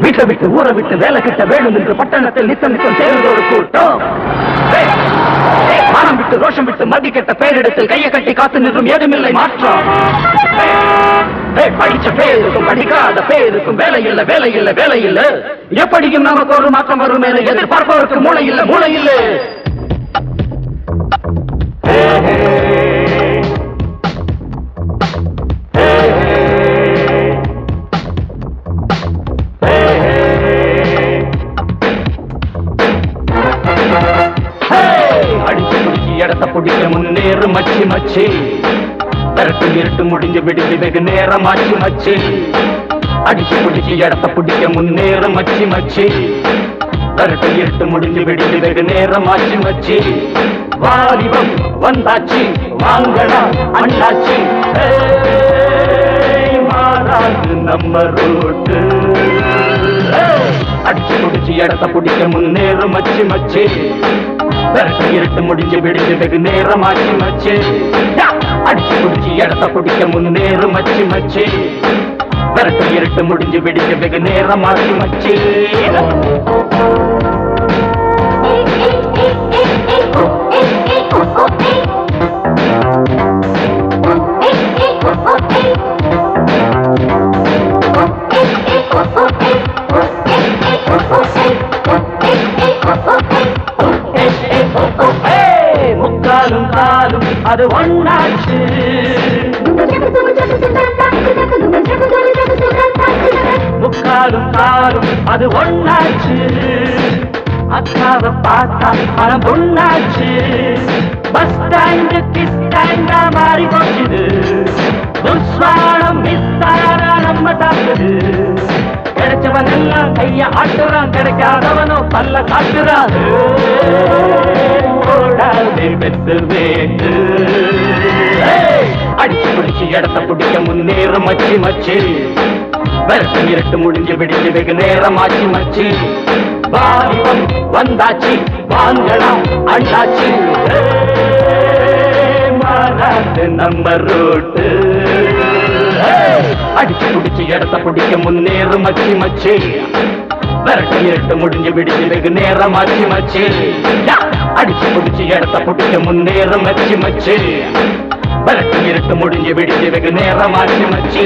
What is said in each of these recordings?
வீட்டை விட்டு ஊரை விட்டு வேலை கிட்ட வேணும் என்று பட்டணத்தில் நித்தம் நித்தம் சேர்ந்த ஒரு கூட்டம். மானம் விட்டு ரோஷம் விட்டு மதி கெட்ட பேரிடத்தில் கையை கட்டி காத்து நின்றும் ஏதுமில்லை மாற்றம். படிச்ச பேருக்கும் படிக்காத பேருக்கும் வேலை இல்ல வேலை இல்ல வேலை இல்ல. எப்படியும் நமக்கு ஒரு மாற்றம் வரும் என எதிர்பார்ப்பவருக்கு மூளை இல்ல மூளை இல்ல. அடிச்சு பிடிச்சி இடத்த பிடிக்க முன்னேறு மச்சி மச்சி. கரட்டு இருட்டு முடிஞ்சு விடுச்சு வெகு நேரம் ஆச்சு மச்சி. அடிச்சு பிடிச்சி இடத்த பிடிக்க முன்னேறு மச்சி மச்சி. கரட்டு இருட்டு முடிஞ்சு விடுச்சு வெகு நேரம் ஆச்சு மச்சி. வாலிபம் வந்தாச்சு வாங்கடா அண்ணாச்சி. மாறாது நம்ம ரோட்டு. அடிச்சு பிடிச்சி இடத்த பிடிக்க முன்னேறு மச்சி மச்சி. கரட்டு இருட்டு முடிஞ்சு விடுச்சு வெகு நேரம் ஆச்சு மச்சி. அடிச்சு பிடிச்சி இடத்த பிடிக்க முன்னேறு மச்சி மச்சி. கரட்டு இருட்டு முடிஞ்சு விடுச்சு வெகு நேரம் ஆச்சு மச்சி. முக்காலும் காலும் அது ஒண்ணாச்சு. முக்காலும் காலும் அது ஒண்ணாச்சு. அக்காவை பார்த்தா மனம் பொண்ணாச்சு. பஸ் ஸ்டாண்டு கிஸ் ஸ்டாண்டா மாறி போச்சுது. துஸ்வானம் மிஸ்ஸாரா நம்ம தாக்குது. கிடைச்சவன் எல்லாம் கைய ஆட்டுறான், கிடைக்காதவனோ பல்ல காட்டுறான். வெத்து வேண்டு அடிச்சு பிடிச்சி இடத்த பிடிக்க முன்னேறு மச்சி மச்சி. விரட்டு இருட்டு முடிஞ்சு விடிஞ்சு வெகு நேரம் ஆச்சு மச்சி. வாலிபம் வந்தாச்சு வாங்கடா அண்ணாச்சி. மாறாது நம்ம ரோட்டு. அடிச்சு பிடிச்சி இடத்த பிடிக்க முன்னேறு மச்சி மச்சி. விரட்டு இருட்டு முடிஞ்சு விடிஞ்சு வெகு நேரம் ஆச்சு மச்சி. அடிச்சு பிடிச்சி இடத்த பிடிக்க முன்னேறு மச்சி மச்சி. விரட்டு இருட்டு முடிஞ்சு விடிஞ்சு வெகு நேரம் ஆச்சு மச்சி.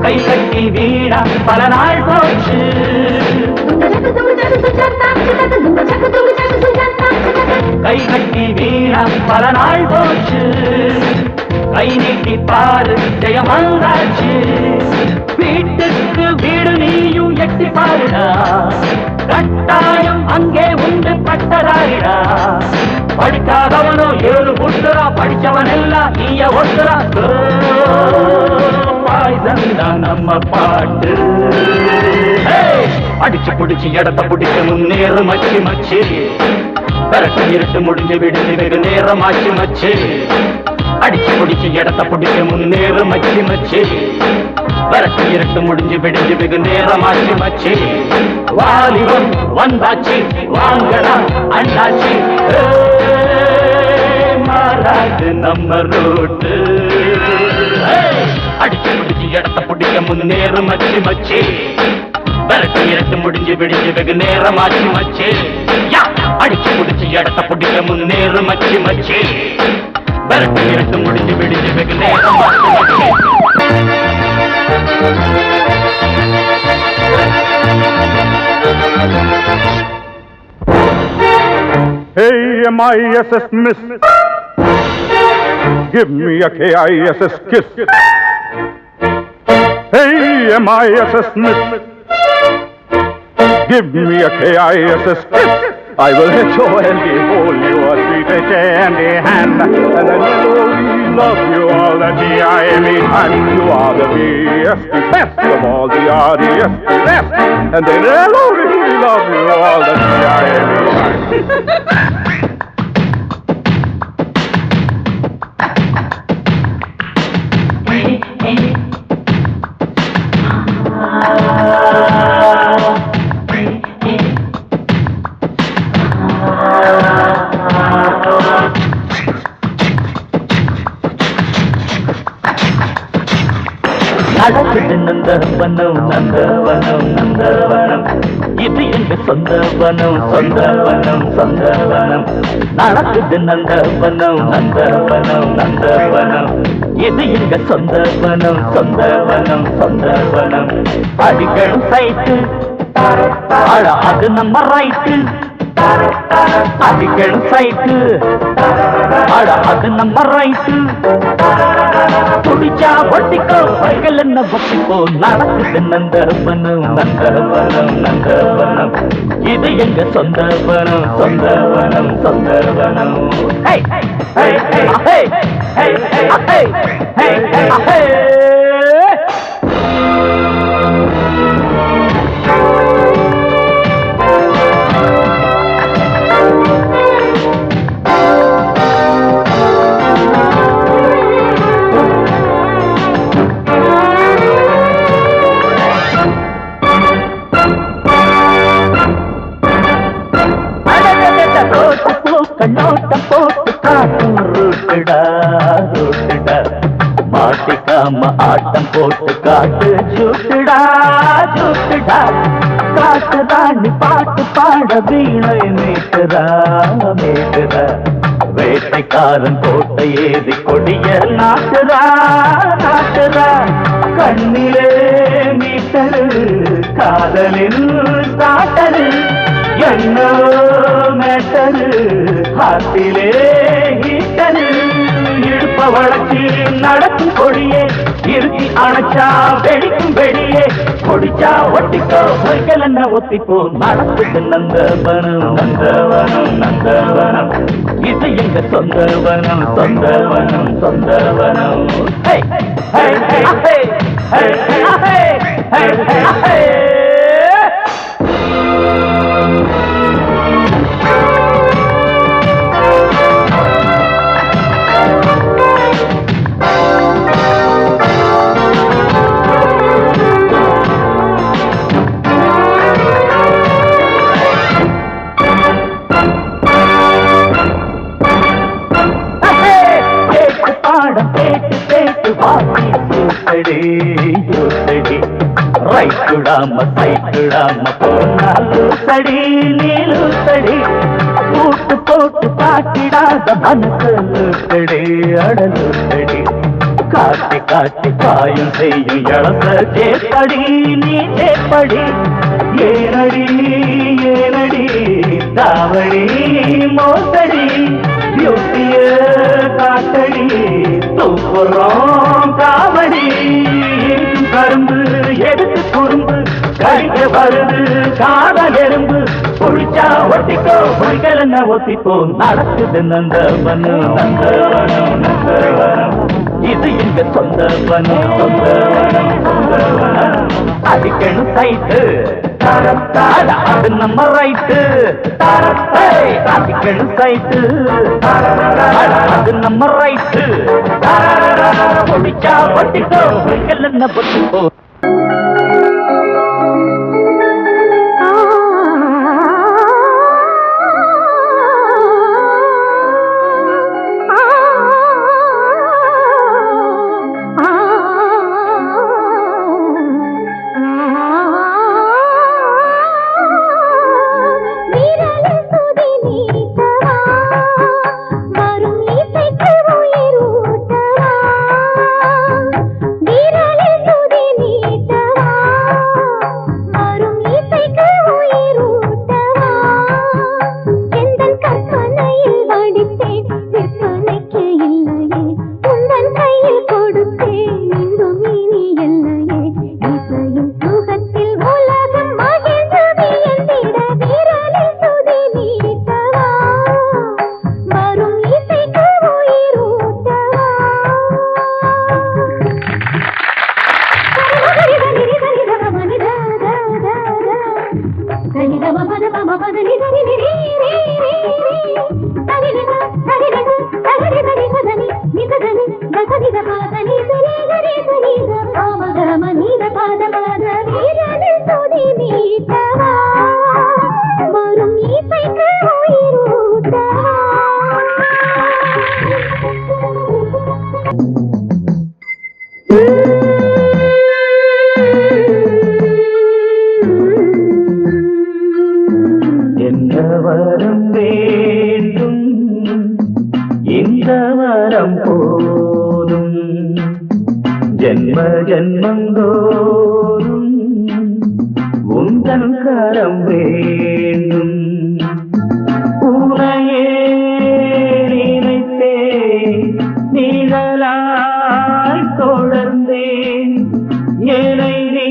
கை கட்டி வீடா பல நாள் போச்சு. கை கட்டி வீடா பல நாள் போச்சு. கை நீட்டி பாரு ஜெயம் வந்தாச்சு. வீட்டுக்கு வீடு நீயும் எட்டி பாருடா. கட்டாயம் அங்கே உண்டு பட்டதாரிடா. படிக்காதவனோ ஏழு புட்டுறா. படிச்சவன் எல்லாம் நீய ஒட்டுறா. நம்ம பாட்டு. அடிச்சு பிடிச்சி இடத்த பிடிக்க முன்னேறு மச்சி மச்சி. விரட்டு இருட்டு முடிஞ்சு விடுஞ்சு வெகு நேரம் ஆச்சு மச்சி. அடிச்சு பிடிச்சி இடத்த பிடிக்க முன்னேறு மச்சி மச்சி. விரட்டு இருட்டு முடிஞ்சு விடுஞ்சு வெகு நேரம் ஆச்சு மச்சி. வாலிபம் வந்தாச்சு வாங்கடா அண்ணாச்சி. மாறாது நம்ம ரோட்டு. அடிச்சு பிடிச்சி இடத்த பிடிக்க முன்னேறு மச்சி மச்சி. விரட்டு இருட்டு முடிஞ்சு விடிஞ்சு வெகு நேரம் ஆச்சு மச்சி. அடிச்சு பிடிச்சி இடத்த பிடிக்க முன்னேறு மச்சி மச்சி. விரட்டு இருட்டு முடிஞ்சு விடிஞ்சு வெகு நேரம் ஆச்சு மச்சி. Hey, M-I-S-S miss. Give me a K-I-S-S kiss. Hey, M-I-S-S miss. Give me a K-I-S-S kiss. I will hit your handy, hold your sweet candy hand, and then melody love you all the D-I-M-E time. You are the best of all the R-D-S, best, and then melody love you all the D-I-M-E time. நடக்குது நந்தவனம் நந்தவனம் நந்தவனம் இது எங்க சொந்தவனம் சொந்தவனம் சொந்தவனம் நடக்குது நந்தவனம் நந்தவனம் நந்தவனம் இது எங்க சொந்தவனம் சொந்தவனம் சொந்தவனம் அடிக்கணும் சைட்டு அது நம்ம ரைட்டு அடிக்கணும் சைட்டு அது நம்ம ரைட்டு துடிச்சா ஒட்டிக்கோ பைகள் என்ன ஒட்டிக்கோ நடக்குது நந்தவனம் நந்தவனம் நந்தவனம் இது எங்க சொந்தவனம் சொந்தவனம் சொந்தவனம் கண்ணோட்டம் போட்டு காட்டும் ரூட்டுடா ரூட்டுடா மாட்டிக்காம ஆட்டம் போட்டு காட்டு சூட்டுடா சூட்டுடா காட்டு ராணி பாட்டு பாட வீணை மீட்டுறா மீட்டுறா வேட்டைக்காரன் கோட்டை ஏறி கொடிய நாட்டுறா நாட்டுறா கண்ணிலே மீட்டரு காதலில் சாட்டரு என்னோ மேட்டரு ஹாத்திலே ஹீட்டரு இடுப்ப வளர்ச்சி நடக்கும் கொடியே இருத்தி அணைச்சா வெடிக்கும் வெடியே கொடிச்சா ஒட்டிக்கோ பொய்கள் என்ன ஒத்திப்போ நடக்குது நந்தவனம் நந்தவனம் நந்தவனம் இது எங்க சொந்தவனம் சொந்தவனம் சொந்தவனம் ரைட்டுடாம சைட்டுடாம போனாலு சடி நீலு சடி கூட்டு போட்டு காட்டிடாத மனசு சடி அடலு சடி காட்டி காட்டி காயம் செய்யும் இழந்த சேப்படி நீ சேப்படி ஏனடி ஏனடி தாவடி மோசடி பியூட்டிய காட்டடி தூக்குறோம் காவடி கரும்பு எடுத்து குறும்பு கடிக்க வருது காதல் எறும்பு குளிச்சா ஒட்டிக்கோ பொய்கள் என்ன ஒத்திப்போ நடக்குது நந்தவனம் நந்தவனம் நந்தவனம் இது எங்க சொந்தவனம் சொந்தவனம் சொந்தவனம் அடிக்கணும் சைட்டு அது நம்ம ரைட்டு அடிக்கணும் சைட்டு அது நம்ம ரைட்டு குளிச்சா ஒட்டிக்கோ பொய்கள் என்ன ஒத்திப்போ வீரலே சுதி நீட்டவா வரம் வேண்டும் இந்த வரம் போதும் ஜென்ம ஜென்மந்தோறும் உந்தன் கரம் வேண்டும் உனையே நினைத்தேன் நிழலாய் தொடர்ந்தேன் என்னை நீ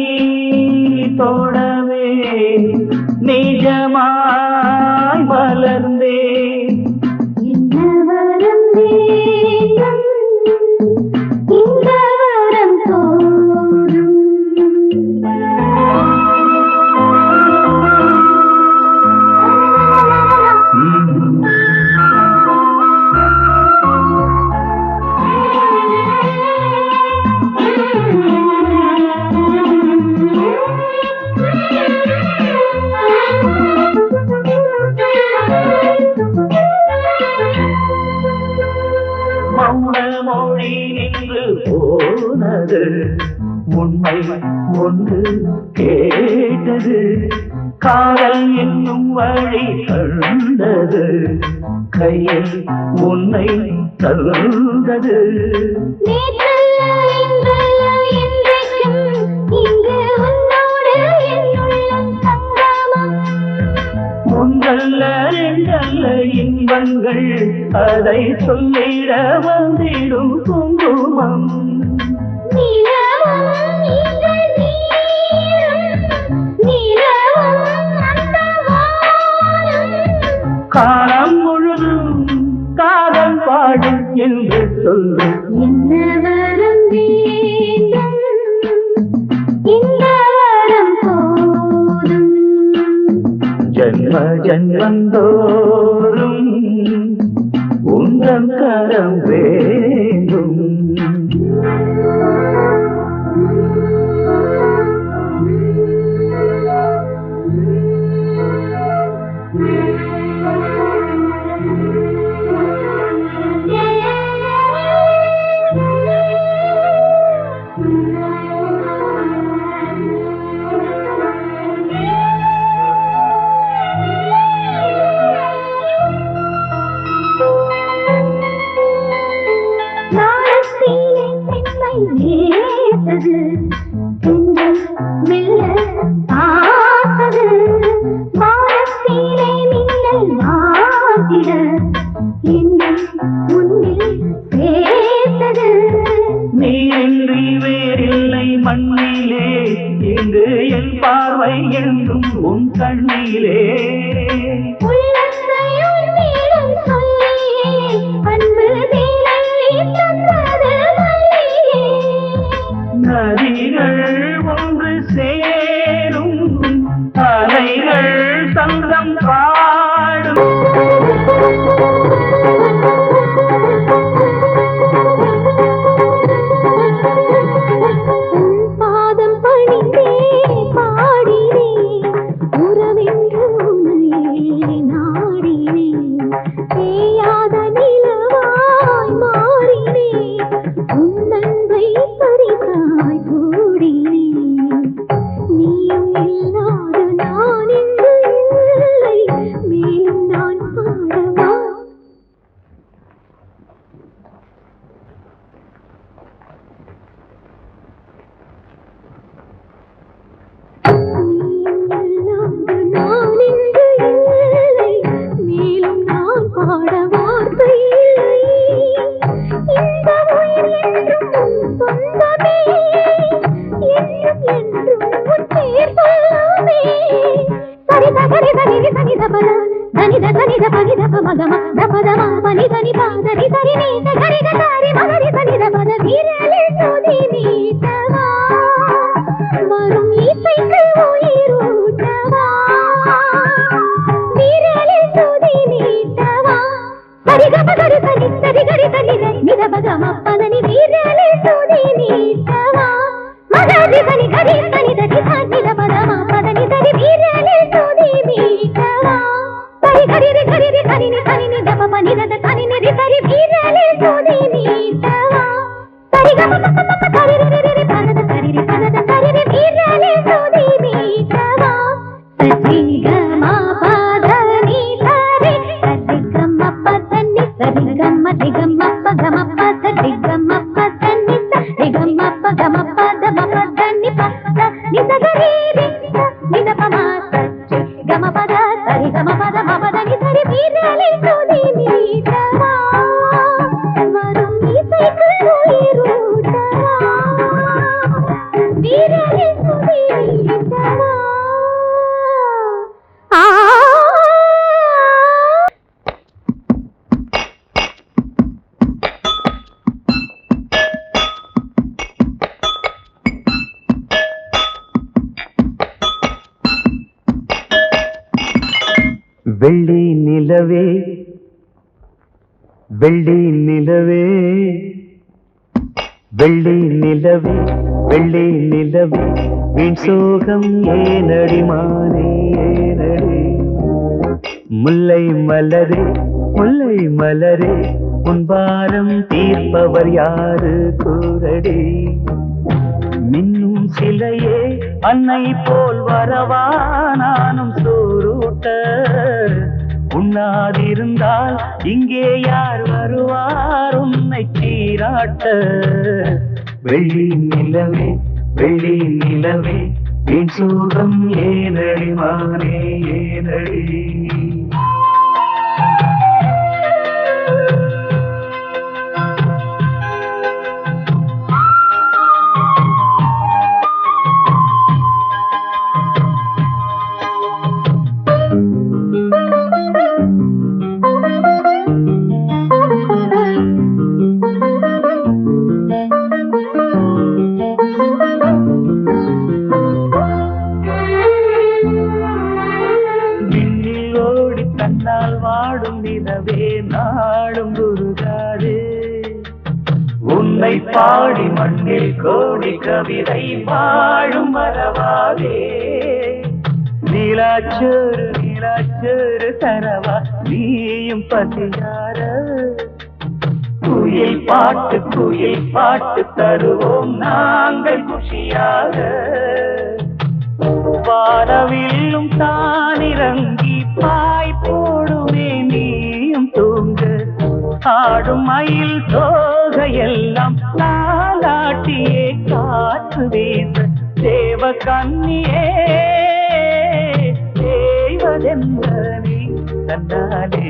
தொடவே நிஜமாய் மலர்ந்தேன் இந்த வரம் வேண்டும் இந்த வரம் போதும் மௌன மொழி நின்று போனது உண்மை ஒன்று கேட்டது காதல் என்னும் வழி கண்டது கையில் உன்னை தந்தது ஒன்றல்ல ரெண்டல்ல இன்பங்கள் அதை சொல்லிட வந்திடும் குங்குமம் காலம் முழுதும் காதல் பாடும் என்று சொல்லு என்ன வரம் வேண்டும் இந்த வரம் போதும் ஜன்ம ஜன்மந்தோறும் உந்தன் கரம் வேண்டும் நீரின்றி வேறில்லை மண்ணிலே இங்கு என் பார்வை என்றும் உன் கண்ணிலே நதிகள் ஒன்று சேரும் அலைகள் சங்கம் பாடும் பாதம் பணிந்தே பாடினே உறவென்று உன்னையே நாடினே தேயாத நிலவாய் மாறினே உன் அன்பை பறித்தாய் கூடினே நீயும் இல்லாத நான் இங்கு இல்லை மேலும் நான் பாடவா மேலும் நான் பாட வார்த்தை இந்த உயிர் என்றும் சொந்தமே என்றும் என்றும் உன் பேர் சொல்லுமே சரித சரித நிதி சனித பல தனித சனித பகித பமகம தபதமா பனிதனி பாதரி சரி நீத கரித சாரி மகரி சனித பத வீரலில் சுதி நீத்தவா வரும் இசைக்கு உயிரூட்டவா சுதி மீட்டவா சரிகமா பதனி சரி சரிகமா பதனி சரிகமா திகமா பகமா சரிகமா பதனி சரிகமா பகமா பதமா பதனி பத நிசகரி நிதபமா சரி கம பத சரிகமா பதமா பதனி சரி வீரலி சுதி மீட்டவா வரும் இசைக்கு உயிரூட்டவா வீரலி சுதி மீட்டவா வெள்ளி நிலவே வெள்ளி நிலவே வெள்ளி நிலவே வெள்ளி நிலவே வீண் சோகம் ஏனடி மானே ஏனடி முல்லை மலரே முல்லை மலரே உன் பாரம் தீர்ப்பவர் யாரு கூரடி மின்னும் சிலையே அன்னை போல் வரவா நானும் சோறுட்ட உண்ணாதிருந்தால் இங்கே யார் வருவார் உன்னை சீராட்ட வெள்ளி நிலவே வெள்ளி நிலவே வீண் சோகம் ஏனடி மானே ஏனடி தன்னால் வாடும் நிலவே நாடும் குருகாது உன்னை பாடி மண்ணில் கோடி கவிதை வாழும் மரவாதே நீலாச்சோறு நீலாச்சோறு தரவா நீயும் பசியார குயில் பாட்டு தருவோம் நாங்கள் குஷியாக வானவில்லும் தானிறங்கி பாய் போடுமே நீயும் தூங்க ஆடும் மயில் தோகையெல்லாம் தாலாட்டியே காற்று வீச தேவ கண்ணியே தேவதென்ற நீ தன்னாலே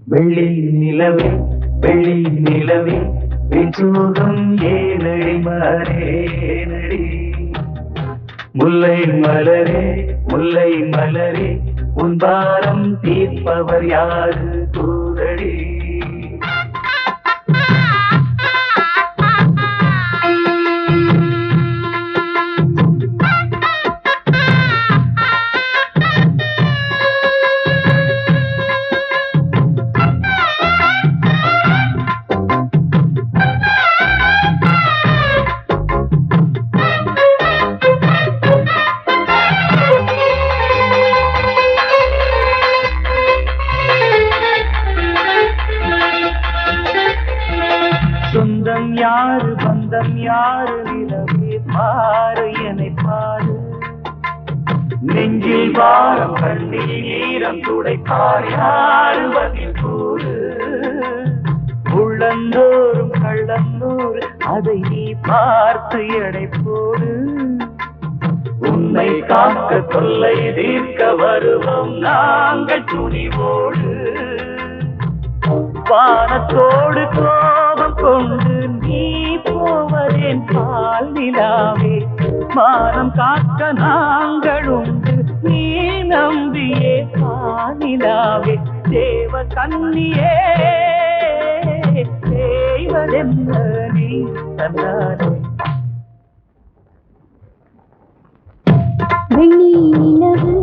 வெள்ளி நிலவே வெள்ளி நிலவே விசுகம் ஏனடி மாறேனடி முல்லை மலரே உன் பாரம் தீர்ப்பவர் யாரு கூரடி சொந்தம் யாரு பந்தம் யாரு நிலவே பாரு என்னை பாரு நெஞ்சில் வாரம் கண்ணில் ஈரம் துடைப்பார் யாரு பதில் கூறு உள்ளந்தோறும் கள்ளந்தோறு அதை நீ பார்த்து எடை போடு உன்னை காக்க தொல்லை தீர்க்க வருவோம் நாங்கள் துணிவோடு வானத்தோடு கோபம் கொண்டு நீ போவதேன் பால் நிலாவே மானம் காக்க நாங்கள் உண்டு நீ நம்பியே பாலிலாவே தேவ கண்ணியே தேவதென்ன நீ தன்னாலே வெள்ளி நிலவு